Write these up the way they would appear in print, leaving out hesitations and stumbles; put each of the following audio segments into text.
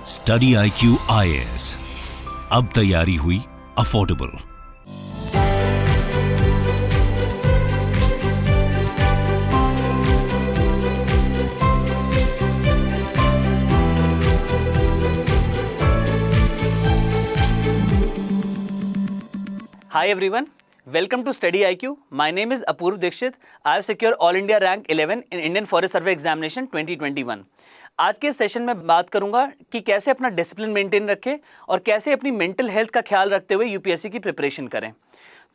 Study IQ IAS, अब तैयारी हुई affordable. Hi everyone, welcome to Study IQ. My name is Apurv Dikshit. I have secured All India Rank 11 in Indian Forest Survey Examination 2021. आज के session में बात करूंगा कि कैसे अपना डिसिप्लिन मेंटेन रखें और कैसे अपनी मेंटल हेल्थ का ख्याल रखते हुए यूपीएससी की प्रिपरेशन करें।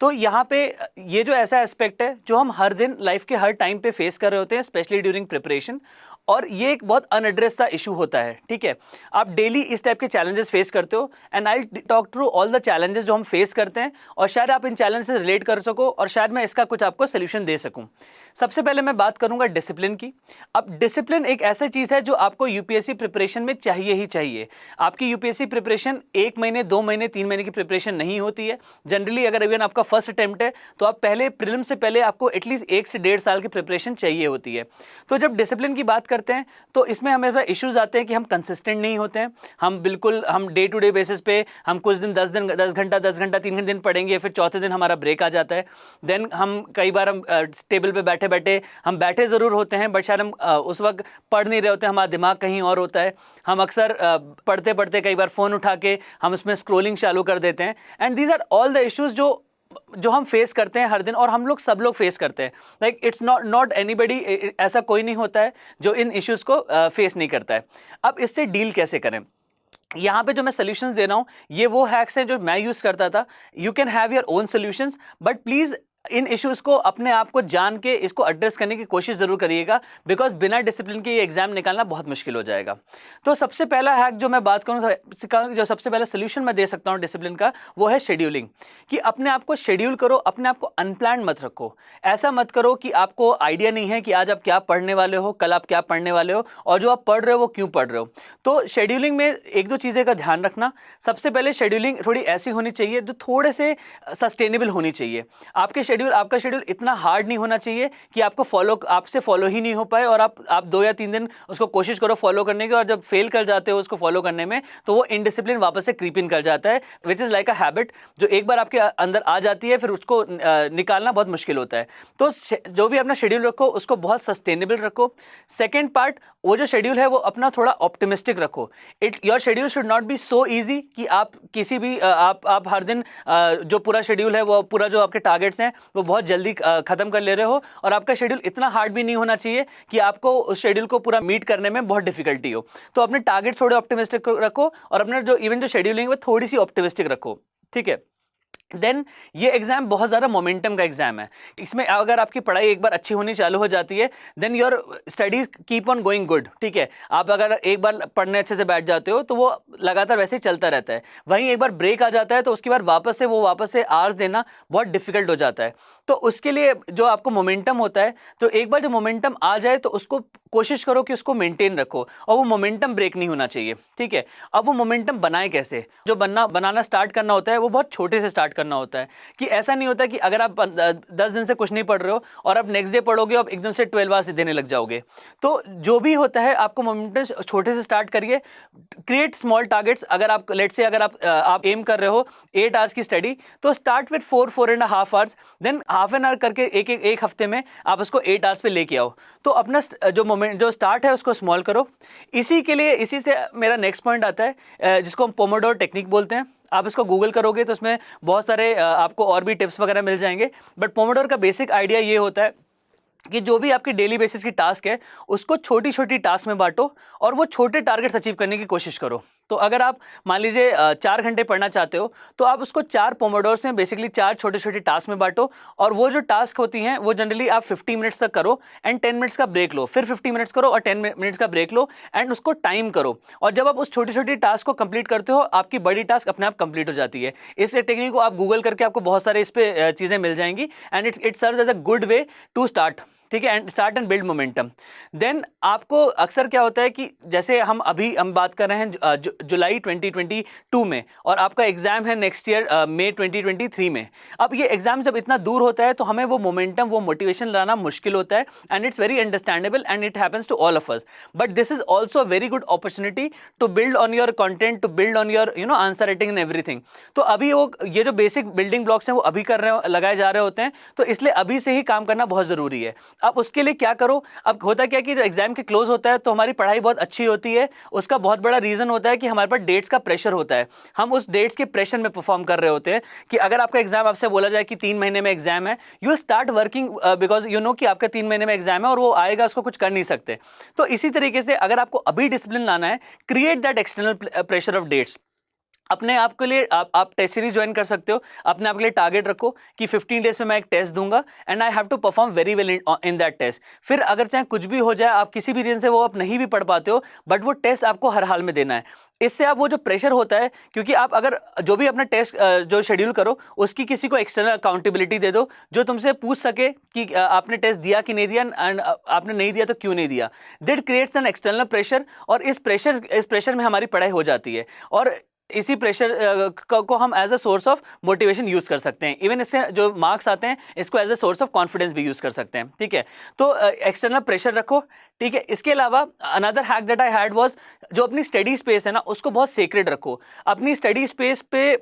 तो यहाँ पे ये जो ऐसा एस्पेक्ट है जो हम हर दिन लाइफ के हर टाइम पे फेस कर रहे होते हैं, स्पेशली ड्यूरिंग प्रिपरेशन, और ये एक बहुत अनएड्रेस सा इशू होता है। ठीक है, आप डेली इस टाइप के चैलेंजेस फेस करते हो and I talk through all the challenges जो हम फेस करते हैं और शायद आप इन चैलेंज से रिलेट कर सको और शायद मैं इसका कुछ आपको सोल्यूशन दे सकूं। सबसे पहले मैं बात करूंगा डिसिप्लिन की। अब डिसिप्लिन एक ऐसी चीज़ है जो आपको यूपीएससी प्रिपरेशन में चाहिए ही चाहिए। आपकी यूपीएससी प्रिपरेशन 1 महीने 2 महीने 3 महीने की प्रिपरेशन नहीं होती है। जनरली अगर इवन आपका फर्स्ट अटेम्प्ट है तो आप पहले प्रीलिम से पहले आपको एटलीस्ट 1 से 1.5 साल की प्रिपरेशन चाहिए होती है। तो जब डिसिप्लिन की बात करते हैं तो इसमें हमें इश्यूज आते हैं कि हम कंसिस्टेंट नहीं होते हैं। हम डे टू डे बेसिस पे हम कुछ दिन 10 घंटा 3 दिन पढ़ेंगे, फिर चौथे दिन हमारा ब्रेक आ जाता है। देन हम कई बार हम टेबल पे बैठे ज़रूर होते हैं बट शायद हम उस वक्त पढ़ नहीं रहे होते, हमारा दिमाग कहीं और होता है। हम अक्सर पढ़ते पढ़ते कई बार फ़ोन उठा के हम उसमें स्क्रोलिंग चालू कर देते हैं। And these are all the issues जो हम फेस करते हैं हर दिन, और हम लोग सब लोग फेस करते हैं। लाइक इट्स नॉट एनीबडी, ऐसा कोई नहीं होता है जो इन इश्यूज़ को फेस नहीं करता है। अब इससे डील कैसे करें? यहाँ पे जो मैं सॉल्यूशंस दे रहा हूँ ये वो हैक्स हैं जो मैं यूज़ करता था। You can have your own solutions but please in issues को अपने आप को जान के इसको एड्रेस करने की कोशिश ज़रूर करिएगा, बिकॉज बिना डिसिप्लिन के ये एग्जाम निकालना बहुत मुश्किल हो जाएगा। तो सबसे पहला हैक जो मैं बात करूँ, जो सबसे पहला सोल्यूशन मैं दे सकता हूँ डिसिप्लिन का, वो है शेड्यूलिंग। कि अपने आप को शेड्यूल करो, अपने आप को अनप्लान्ड मत रखो। ऐसा मत करो कि आपको आइडिया नहीं है कि आज आप क्या पढ़ने वाले हो, कल आप क्या पढ़ने वाले हो, और जो आप पढ़ रहे हो वो क्यों पढ़ रहे हो। तो शेड्यूलिंग में 1-2 चीज़ें का ध्यान रखना। सबसे पहले शेड्यूलिंग थोड़ी ऐसी होनी चाहिए जो थोड़े से सस्टेनेबल होनी चाहिए। आपका शेड्यूल इतना हार्ड नहीं होना चाहिए कि आपसे फॉलो ही नहीं हो पाए और आप 2 या 3 दिन उसको कोशिश करो फॉलो करने की, और जब फेल कर जाते हो उसको फॉलो करने में तो वो इनडिसिप्लिन वापस से क्रीप इन कर जाता है, which is like a habit जो एक बार आपके अंदर आ जाती है फिर उसको निकालना बहुत मुश्किल होता है। तो जो भी अपना शेड्यूल रखो उसको बहुत सस्टेनेबल रखो। सेकेंड पार्ट, वो जो शेड्यूल है वो अपना थोड़ा ऑप्टिमिस्टिक रखो। Your schedule should not be so easy कि आप किसी भी आप हर दिन जो पूरा शेड्यूल है, वो पूरा जो आपके टारगेट्स हैं वो बहुत जल्दी ख़त्म कर ले रहे हो, और आपका शेड्यूल इतना हार्ड भी नहीं होना चाहिए कि आपको उस शेड्यूल को पूरा मीट करने में बहुत डिफिकल्टी हो। तो अपने टारगेट्स थोड़े ऑप्टिमिस्टिक रखो और अपना जो शेड्यूलिंग है वो थोड़ी सी ऑप्टिमिस्टिक रखो। ठीक है। देन ये एग्जाम बहुत ज़्यादा मोमेंटम का एग्जाम है। इसमें अगर आपकी पढ़ाई एक बार अच्छी होनी चालू हो जाती है then your studies keep on going good. ठीक है, आप अगर एक बार पढ़ने अच्छे से बैठ जाते हो तो वो लगातार वैसे ही चलता रहता है। वहीं एक बार ब्रेक आ जाता है तो उसके बाद वापस से आवर्स देना बहुत डिफिकल्ट हो जाता है। तो उसके लिए जो आपको मोमेंटम होता है, तो एक बार जो मोमेंटम आ जाए तो उसको कोशिश करो कि उसको मेंटेन रखो, और वो मोमेंटम ब्रेक नहीं होना चाहिए। ठीक है, अब वो मोमेंटम बनाए कैसे? जो बनाना स्टार्ट करना होता है वो बहुत छोटे से स्टार्ट करना होता है। कि ऐसा नहीं होता कि अगर आप 10 दिन से कुछ नहीं पढ़ रहे हो और आप नेक्स्ट डे पढ़ोगे, आप एकदम से 12 आवर्स देने लग जाओगे। तो जो भी होता है आपको मोमेंटम छोटे से स्टार्ट करिए। Create small targets. अगर आप लेट्स से अगर आप एम कर रहे हो 8 आवर्स की स्टडी, तो start with 4.5 hours, than half an hour करके एक हफ्ते में आप उसको 8 आवर्स पे लेके आओ। तो अपना जो स्टार्ट है उसको स्मॉल करो। इसी से मेरा नेक्स्ट पॉइंट आता है जिसको हम पोमोडोर टेक्निक बोलते हैं। आप इसको गूगल करोगे तो उसमें बहुत सारे आपको और भी टिप्स वगैरह मिल जाएंगे, बट पोमोडोर का बेसिक आइडिया ये होता है कि जो भी आपकी डेली बेसिस की टास्क है उसको छोटी छोटी टास्क में बांटो और वो छोटे टारगेट्स अचीव करने की कोशिश करो। तो अगर आप मान लीजिए 4 घंटे पढ़ना चाहते हो तो आप उसको 4 पोमोडोर्स में बेसिकली 4 छोटे छोटे टास्क में बांटो, और वो जो टास्क होती हैं वो जनरली आप 50 मिनट्स तक करो एंड 10 मिनट्स का ब्रेक लो, फिर 50 मिनट्स करो और 10 मिनट्स का ब्रेक लो एंड उसको टाइम करो। और जब आप उस छोटी छोटी टास्क को कंप्लीट करते हो आपकी बड़ी टास्क अपने आप कंप्लीट हो जाती है। इस टेक्निक को आप गूगल करके आपको बहुत सारे इस पर चीज़ें मिल जाएंगी and it serves as a good way to start ठीक है, and start and build momentum. Then आपको अक्सर क्या होता है कि जैसे हम बात कर रहे हैं जुलाई 2022 में, और आपका एग्जाम है नेक्स्ट ईयर मई 2023 में। अब ये एग्जाम जब इतना दूर होता है तो हमें वो मोमेंटम, वो मोटिवेशन लाना मुश्किल होता है, and it's very understandable and it happens to all of us. But this is also a very good opportunity to build on your content, to build on your answer writing and everything. तो अभी ये जो basic building blocks हैं वो अभी लगाए जा रहे होते हैं, तो इसलिए अभी से ही काम करना बहुत जरूरी है। अब उसके लिए क्या करो, अब होता क्या कि जो एग्जाम के क्लोज होता है तो हमारी पढ़ाई बहुत अच्छी होती है। उसका बहुत बड़ा रीजन होता है कि हमारे पास डेट्स का प्रेशर होता है, हम उस डेट्स के प्रेशर में परफॉर्म कर रहे होते हैं। कि अगर आपका एग्जाम, आपसे बोला जाए कि 3 महीने में एग्जाम है, you start working because you know कि आपका 3 महीने में एग्जाम है और वो आएगा, उसको कुछ कर नहीं सकते। तो इसी तरीके से अगर आपको अभी डिसिप्लिन लाना है, create that external pressure of dates. अपने आप के लिए आप टेस्ट सीरीज ज्वाइन कर सकते हो। अपने आप के लिए टारगेट रखो कि 15 डेज में मैं एक टेस्ट दूंगा and I have to perform very well in that test. फिर अगर चाहे कुछ भी हो जाए, आप किसी भी रीजन से वो आप नहीं भी पढ़ पाते हो, बट वो टेस्ट आपको हर हाल में देना है। इससे आप वो जो प्रेशर होता है, क्योंकि आप अगर जो भी अपना टेस्ट जो शेड्यूल करो उसकी किसी को एक्सटर्नल अकाउंटेबिलिटी दे दो, जो तुमसे पूछ सके कि आपने टेस्ट दिया कि नहीं दिया, एंड आपने नहीं दिया तो क्यों नहीं दिया। That creates an external pressure, और इस प्रेशर में हमारी पढ़ाई हो जाती है, और इसी प्रेशर को हम as a source of motivation use कर सकते हैं। इवन इससे जो मार्क्स आते हैं इसको as a source of confidence भी यूज़ कर सकते हैं। ठीक है, तो एक्सटर्नल प्रेशर रखो। ठीक है, इसके अलावा another hack that I had was, जो अपनी स्टडी स्पेस है ना उसको बहुत सीक्रेट रखो। अपनी स्टडी स्पेस पे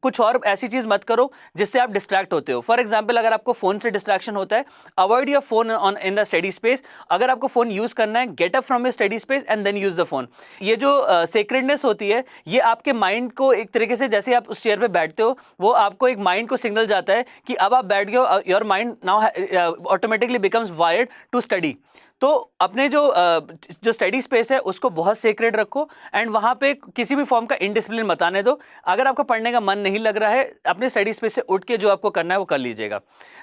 कुछ और ऐसी चीज़ मत करो जिससे आप डिस्ट्रैक्ट होते हो। फॉर एग्जाम्पल, अगर आपको फ़ोन से डिस्ट्रैक्शन होता है, avoid your phone on in the study space. अगर आपको फ़ोन यूज़ करना है, get up from your study space and then use the phone. ये जो सेक्रेडनेस होती है, ये आपके माइंड को एक तरीके से, जैसे आप उस चेयर पे बैठते हो, वो आपको एक माइंड को सिग्नल जाता है कि अब आप बैठ गए हो, your mind now automatically becomes wired to study. तो अपने जो स्टडी स्पेस है उसको बहुत सीक्रेट रखो, एंड वहाँ पे किसी भी फॉर्म का इनडिसिप्लिन मत आने दो। अगर आपका पढ़ने का मन नहीं लग रहा है, अपने स्टडी स्पेस से उठ के जो आपको करना है वो कर लीजिएगा।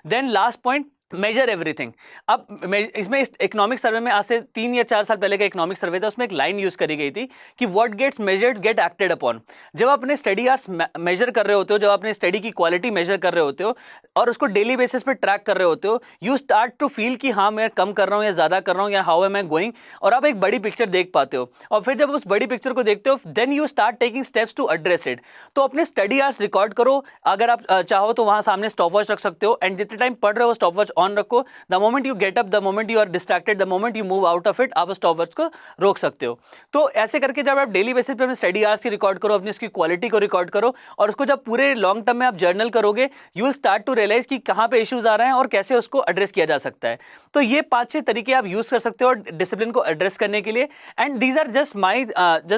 Then last point, measure everything. अब इसमें इस इकोनॉमिक सर्वे में आज से 3 या 4 साल पहले का इकोनॉमिक सर्वे था, उसमें एक लाइन यूज करी गई थी कि what gets measured get acted upon. जब आप अपने स्टडी आवर्स मेजर कर रहे होते हो, जब आप अपने स्टडी की क्वालिटी मेजर कर रहे होते हो और उसको डेली बेसिस पे ट्रैक कर रहे होते हो, यू स्टार्ट टू फील कि हाँ मैं कम कर रहा हूँ या ज़्यादा कर रहा हूँ, या हाउ एम आई गोइंग, और आप एक बड़ी पिक्चर देख पाते हो। और फिर जब उस बड़ी पिक्चर को देखते हो, then you start taking steps to address it. तो अपने स्टडी आवर्स रिकॉर्ड करो। अगर आप चाहो तो वहाँ सामने स्टॉप वॉच रख सकते हो, एंड जितने टाइम पढ़ रहे हो स्टॉप वॉच ऑन रखो। The moment you get up, the moment you are distracted, the moment you move out of it, आप स्टॉप वॉच को रोक सकते हो। तो ऐसे करके जब आप डेली बेसिस पे अपने स्टडी आवर्स की रिकॉर्ड करो, अपनी इसकी क्वालिटी को रिकॉर्ड करो, और उसको जब पूरे लॉन्ग टर्म में आप जर्नल करोगे, you will start to realise कि कहाँ पे इश्यूज आ रहे हैं और कैसे उसको एड्रेस किया जा सकता है। तो ये 5-6 तरीके आप यूज कर सकते हो डिसिप्लिन को एड्रेस करने के लिए, and these are just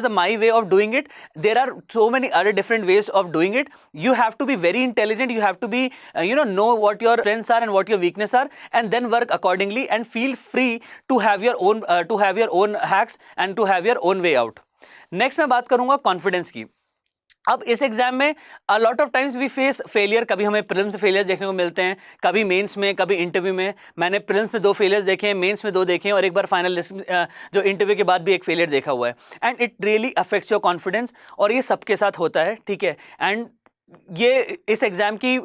my way of doing it. There are so many other different ways of doing it. You have to be very intelligent, you have to be know what your strengths are and what your weakness are, and then work accordingly and feel free to have your own hacks and to have your own way out. Next मैं बात करूंगा confidence की। अब इस exam में a lot of times we face failure. कभी हमें prelims में फेलियर देखने को मिलते हैं, कभी मेंस में, कभी इंटरव्यू में। मैंने प्रीलिम्स में 2 फेलियर्स देखे हैं, मेंस में 2 देखे हैं, और एक बार फाइनल लिस्ट जो इंटरव्यू के बाद भी एक फेलियर देखा हुआ है। And it really affects your confidence, और ये सबके साथ होता है। ठीक है, एंड ये इस एग्ज़ाम की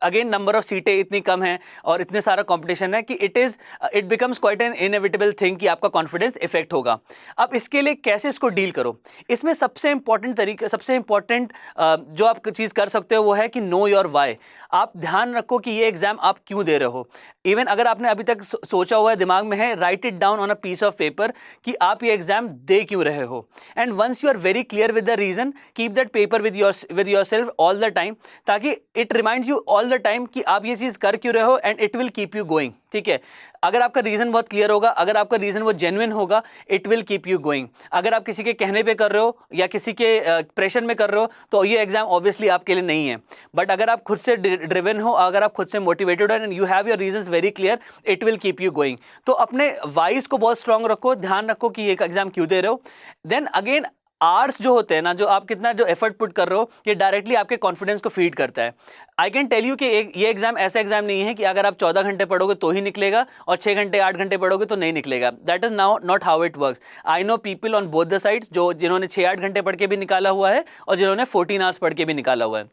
अगेन नंबर ऑफ सीटें इतनी कम हैं और इतने सारा कंपटीशन है कि it becomes quite an inevitable thing कि आपका कॉन्फिडेंस इफेक्ट होगा। अब इसके लिए कैसे इसको डील करो, इसमें सबसे इंपॉर्टेंट जो आप चीज़ कर सकते हो वो है कि नो योर वाई। आप ध्यान रखो कि ये एग्जाम आप क्यों दे रहे हो। इवन अगर आपने अभी तक सोचा हुआ है, दिमाग में है, write it down on a piece of paper कि आप ये एग्जाम दे क्यों रहे हो। And once you are very clear with the reason, keep that paper with your self all the time, ताकि it reminds you all the time कि आप ये चीज़ कर क्यों रहे हो, and it will keep you going. ठीक है, अगर आपका रीज़न बहुत क्लियर होगा, अगर आपका रीज़न वो जेन्युइन होगा, it will keep you going. अगर आप किसी के कहने पे कर रहे हो या किसी के प्रेशर में कर रहे हो, तो ये एग्जाम ऑब्वियसली आपके लिए नहीं है। बट अगर आप खुद से ड्रिवन हो, अगर आप खुद से मोटिवेटेड हो and you have your reasons very clear, it will keep you going. तो अपने वाइज को बहुत स्ट्रांग रखो, ध्यान रखो कि ये एग्जाम क्यों दे रहे हो। देन अगेन आवर्स जो होते हैं ना, जो आप कितना जो एफर्ट पुट कर रहे हो, ये डायरेक्टली आपके कॉन्फिडेंस को फीड करता है। आई कैन टेल यू कि ये एग्जाम ऐसा एग्जाम नहीं है कि अगर आप 14 घंटे पढ़ोगे तो ही निकलेगा और 6 घंटे 8 घंटे पढ़ोगे तो नहीं निकलेगा। That is now not how it works. I know people on both the sides, जिन्होंने 6-8 घंटे पढ़ के भी निकाला हुआ है और जिन्होंने 14 आवर्स पढ़ के भी निकाला हुआ है।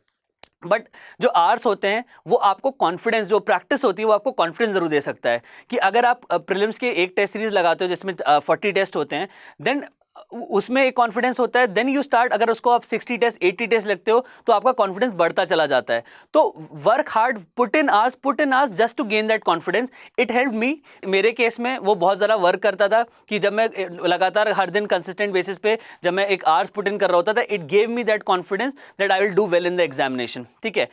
बट जो आर्ट्स होते हैं वो आपको कॉन्फिडेंस, जो प्रैक्टिस होती है वो आपको कॉन्फिडेंस जरूर दे सकता है कि अगर आप प्रीलिम्स के एक टेस्ट सीरीज लगाते हो जिसमें 40 टेस्ट होते हैं, देन उसमें एक कॉन्फिडेंस होता है, देन यू स्टार्ट, अगर उसको आप 60 टेस्ट 80 टेस्ट लगते हो तो आपका कॉन्फिडेंस बढ़ता चला जाता है। तो work hard, put in hours just to gain that confidence. It help me. मेरे केस में वो बहुत ज़्यादा वर्क करता था कि जब मैं लगातार हर दिन कंसिस्टेंट बेसिस पे जब मैं एक आवर्स पुट इन कर रहा होता था, it gave me that confidence that I will do well in the examination. ठीक है।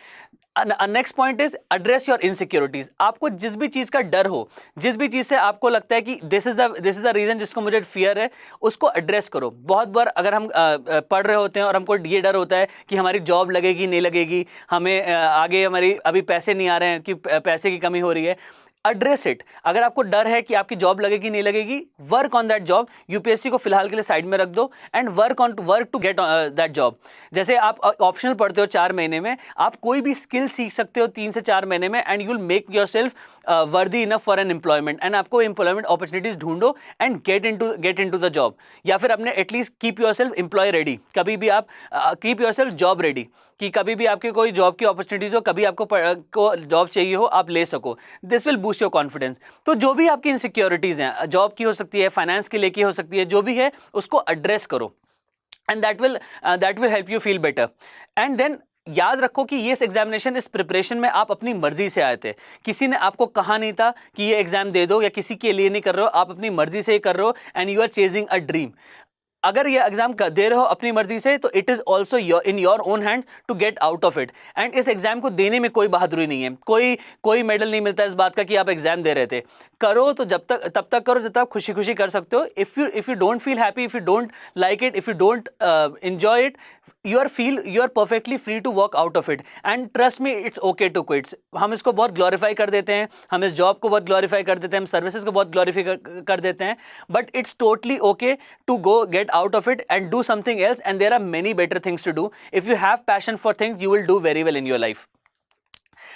Next point is address your insecurities. आपको जिस भी चीज़ का डर हो, जिस भी चीज़ से आपको लगता है कि दिस इज द रीज़न जिसको मुझे फियर है, उसको एड्रेस करो। बहुत बार अगर हम पढ़ रहे होते हैं और हमको ये डर होता है कि हमारी जॉब लगेगी नहीं लगेगी, हमें आगे हमारी अभी पैसे नहीं आ रहे हैं, कि पैसे की कमी हो रही है, एड्रेस इट। अगर आपको डर है कि आपकी जॉब लगेगी नहीं लगेगी, work on that job. UPSC को फिलहाल के लिए साइड में रख दो and work to get that job. जैसे आप ऑप्शनल पढ़ते हो 4 महीने में, आप कोई भी स्किल सीख सकते हो 3 से 4 महीने में, and you will make yourself worthy enough for an employment. And आपको एम्प्लॉयमेंट अपॉर्चुनिटीज ढूंढो and get into the job, या फिर अपने at least keep yourself employ ready. कभी भी आप keep yourself job ready, कि कभी भी आपके कोई जॉब की अपॉर्चुनिटीज हो, कभी आपको को जॉब चाहिए हो, आप ले सको। This will boost your confidence. तो जो भी आपकी इनसिक्योरिटीज़ हैं, जॉब की हो सकती है, फाइनेंस की लेके हो सकती है, जो भी है उसको एड्रेस करो, and that will help you feel better. And then याद रखो कि ये एग्जामिनेशन, इस प्रिपरेशन में आप अपनी मर्जी से आए थे। किसी ने आपको कहा नहीं था कि ये एग्जाम दे दो, या किसी के लिए नहीं कर रहे हो, आप अपनी मर्जी से ही कर रहे हो, and you are chasing a dream. अगर ये एग्जाम दे रहे हो अपनी मर्जी से, तो it is also in your own hands to get out of it. And इस एग्जाम को देने में कोई बहादुरी नहीं है, कोई मेडल नहीं मिलता इस बात का कि आप एग्जाम दे रहे थे। करो तो तब तक करो जब तक खुशी खुशी कर सकते हो। If you don't feel happy, if you don't like it, if you don't enjoy it, you are perfectly free to walk out of it, and trust me, it's okay to quit। हम इसको बहुत glorify कर देते हैं, हम इस job को बहुत ग्लोरीफाई कर देते हैं, हम सर्विसेज को बहुत ग्लोरीफाई कर देते हैं, but it's totally okay to go get out of it and do something else, and there are many better things to do. If you have passion for things, you will do very well in your life.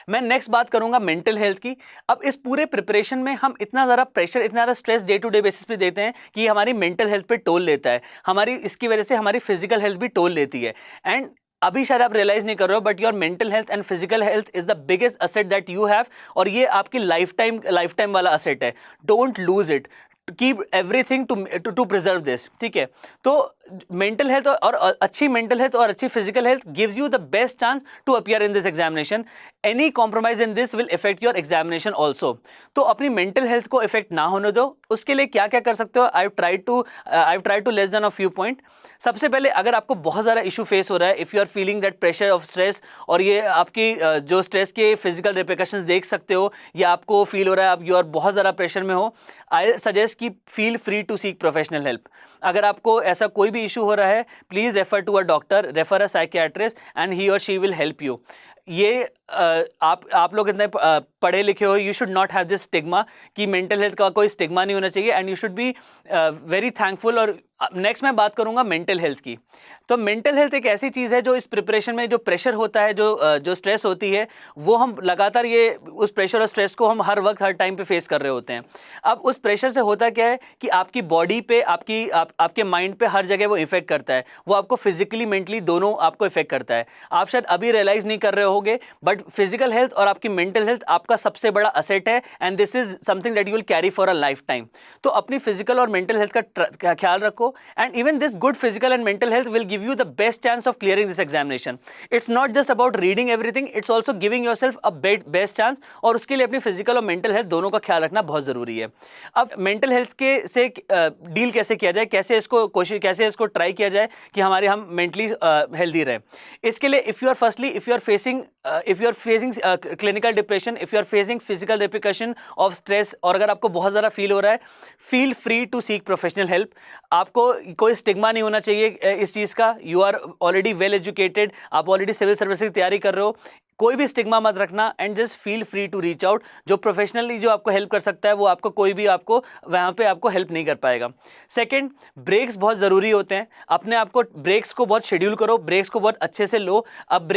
मैं next बात करूंगा mental health की। अब इस पूरे preparation में हम इतना ज़्यादा प्रेशर, इतना ज़्यादा stress day to day basis पे देते हैं कि हमारी मेंटल हेल्थ पे टोल लेता है, हमारी इसकी वजह से हमारी फिजिकल हेल्थ भी टोल लेती है। एंड अभी शायद आप रियलाइज नहीं कर रहे हो, but your mental health and physical health is the biggest asset that you have, और ये आपकी लाइफ टाइम वाला असेट है। Don't lose it, keep everything to preserve this. ठीक है। तो मेंटल हेल्थ और अच्छी मेंटल हेल्थ और अच्छी physical health gives you the best chance to appear in this examination. Any compromise in this will affect your examination also. तो अपनी mental health को इफेक्ट ना होने दो। उसके लिए क्या क्या कर सकते हो, I try to less than a few point. सबसे पहले, अगर आपको बहुत ज़्यादा इशू फेस हो रहा है, if you are feeling that pressure of stress, और ये आपकी जो स्ट्रेस के फिजिकल रिप्रिकॉशंस देख सकते हो, या आपको फील हो रहा है आप यू आर बहुत ज़्यादा प्रेशर में हो, आई सजेस्ट कि feel free to seek professional help. अगर आपको ऐसा कोई भी इशू हो रहा है, please refer to a doctor, refer a psychiatrist, and he और शी विल हेल्प यू। ये आप लोग इतने पढ़े लिखे हो, you should not have this stigma कि मेंटल हेल्थ का कोई स्टिग्मा नहीं होना चाहिए, and you should be very thankful. और नेक्स्ट मैं बात करूंगा मेंटल हेल्थ की। तो मेंटल हेल्थ एक ऐसी चीज़ है जो इस प्रिपरेशन में जो प्रेशर होता है, जो स्ट्रेस होती है, वो हम लगातार उस प्रेशर और स्ट्रेस को हम हर वक्त हर टाइम पे फेस कर रहे होते हैं। अब उस प्रेशर से होता क्या है कि आपकी बॉडी पे, आपके माइंड पे हर जगह वो इफेक्ट करता है। वो आपको फिजिकली मेंटली दोनों आपको इफेक्ट करता है। आप शायद अभी रियलाइज नहीं कर रहे होगे, बट फिजिकल हेल्थ और आपकी मेंटल हेल्थ आपका सबसे बड़ा असेट है, and this is something that you will carry for a life time. तो अपनी फिजिकल और मेंटल हेल्थ का ख्याल रखो, and even this good physical and mental health will give you the best chance of clearing this examination. It's not just about reading everything, it's also giving your self a best chance, और उसके लिए अपनी physical और mental health दोनों का ख्याल रखना बहुत जरूरी है। अब मेंटल हेल्थ के से डील कैसे किया जाए, कैसे इसको ट्राई किया जाए कि हम मेंटली हेल्दी रहे। इसके लिए if you are facing clinical depression, if you are facing physical repercussion of stress, और अगर आपको बहुत ज़्यादा फील हो रहा है, feel free to seek professional help. आपको कोई स्टिग्मा नहीं होना चाहिए इस चीज़ का। You are already well educated, आप ऑलरेडी सिविल सर्विस की तैयारी कर रहे हो, कोई भी स्टिग्मा मत रखना, and just feel free to reach out. जो प्रोफेशनली जो आपको हेल्प कर सकता है, वो आपको कोई भी आपको वहाँ पे आपको हेल्प नहीं कर पाएगा। सेकंड, ब्रेक्स बहुत ज़रूरी होते हैं। अपने आप को ब्रेक्स को बहुत शेड्यूल करो, ब्रेक्स को बहुत अच्छे से लो। अब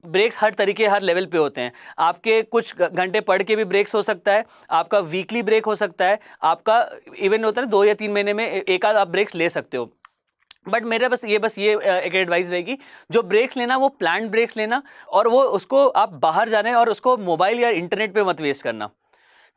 ब्रेक्स हर तरीके, हर लेवल पे होते हैं। आपके कुछ घंटे पढ़ के भी ब्रेक्स हो सकता है, आपका वीकली ब्रेक हो सकता है, आपका इवन होता है 2 या 3 महीने में एक आध आप ब्रेक्स ले सकते हो। बट मेरा बस ये एक एडवाइस रहेगी, जो ब्रेक्स लेना वो प्लान्ड ब्रेक्स लेना, और वो उसको आप बाहर जाने और उसको मोबाइल या इंटरनेट पे मत वेस्ट करना,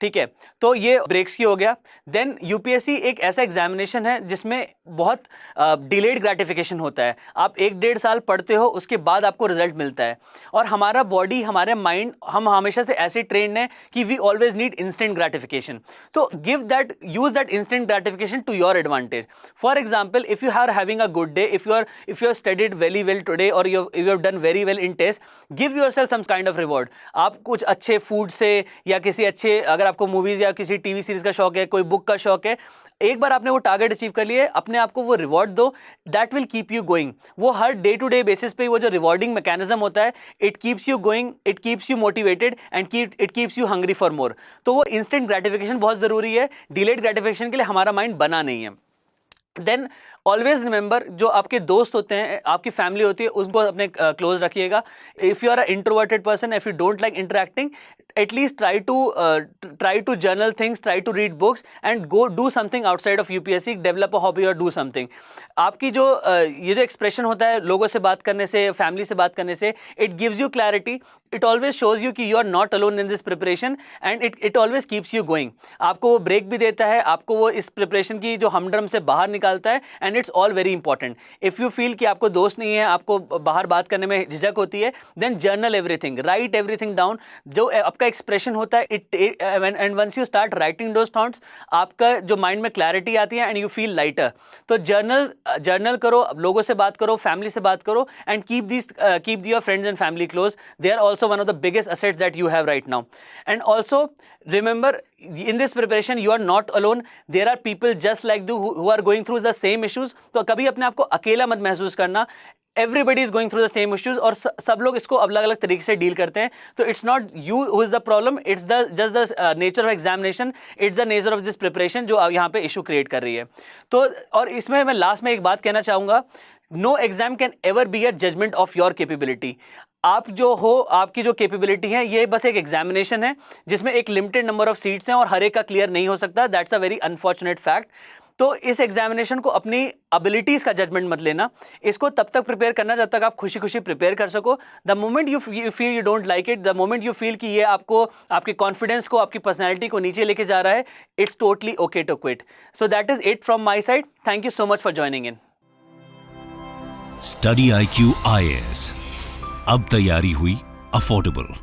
ठीक है। तो ये ब्रेक्स की हो गया। देन यूपीएससी एक ऐसा एग्जामिनेशन है जिसमें बहुत डिलेड ग्रेटिफिकेशन होता है। आप 1-1.5 साल पढ़ते हो, उसके बाद आपको रिजल्ट मिलता है, और हमारा बॉडी, हमारे माइंड, हम हमेशा से ऐसे ट्रेंड हैं कि we always need instant gratification. तो use that instant gratification to your advantage. For example, if you are having a good day, if you are studied very well today, और you have done very well in test, give yourself some kind of reward. आप कुछ अच्छे food से या किसी अच्छे, अगर आपको मूवीज या किसी टीवी सीरीज का शौक है, कोई बुक का शौक है, एक बार आपने वो टारगेट अचीव कर लिए, अपने आप को वो रिवॉर्ड दो, that will keep you going. वो हर डे टू डे बेसिस पे वो जो रिवॉर्डिंग मैकेनिज्म होता है, it keeps you going, it keeps you motivated and it keeps you hungry for more. तो वो इंस्टेंट ग्रेटिफिकेशन बहुत ज़रूरी है, डिलेड ग्रेटिफिकेशन के लिए हमारा माइंड बना नहीं है। देन ऑलवेज रिमेंबर, जो आपके दोस्त होते हैं, आपकी फैमिली होती है, उनको अपने क्लोज रखिएगा। If you are a introverted person, if you don't like interacting, at least try to journal things, try to read books and go do something outside of UPSC, develop a hobby or do something. आपकी जो ये जो expression होता है लोगों से बात करने से, फैमिली से बात करने से, it gives you clarity, it always shows you कि you are not alone in this preparation and it always keeps you going. आपको वो ब्रेक भी देता है, आपको वो इस प्रिपरेशन की जो हमड्रम से बाहर निकालता है, and it's all very important. If you feel कि आपको दोस्त नहीं है, आपको बाहर बात करने में झिझक होती है, then journal everything, write everything down. जो आपका एक्सप्रेशन होता है, and once you start writing those thoughts, आपका जो माइंड में क्लैरिटी आती है एंड यू फील लाइटर। तो जर्नल करो, लोगों से बात करो, फैमिली से बात करो, and keep your friends and family close. They are also one of the biggest assets that you have right now. And also remember, in this preparation you are not alone, there are people just like you who are going through the same issues. तो कभी अपने आप को अकेला मत महसूस करना, everybody is going through the same issues, और सब लोग इसको अलग अलग तरीके से डील करते हैं। तो it's not you who is the problem, it's just the nature of examination, it's the nature of this preparation जो यहाँ पे issue create कर रही है। तो और इसमें मैं लास्ट में एक बात कहना चाहूँगा, no exam can ever be a judgement of your capability. आप जो हो, आपकी जो कैपेबिलिटी है, ये बस एक एग्जामिनेशन है जिसमें एक लिमिटेड नंबर ऑफ सीट्स हैं और हर एक का क्लियर नहीं हो सकता। That's a very unfortunate fact. तो इस एग्जामिनेशन को अपनी एबिलिटीज़ का जजमेंट मत लेना, इसको तब तक प्रिपेयर करना जब तक आप खुशी खुशी प्रिपेयर कर सको। The moment you feel you don't like it, the moment you feel कि ये आपको, आपके कॉन्फिडेंस को, आपकी पर्सनैलिटी को नीचे लेके जा रहा है, it's totally okay to quit. So that is it from my side. Thank you so much for joining in. Study IQ IAS, अब तैयारी हुई अफोर्डेबल।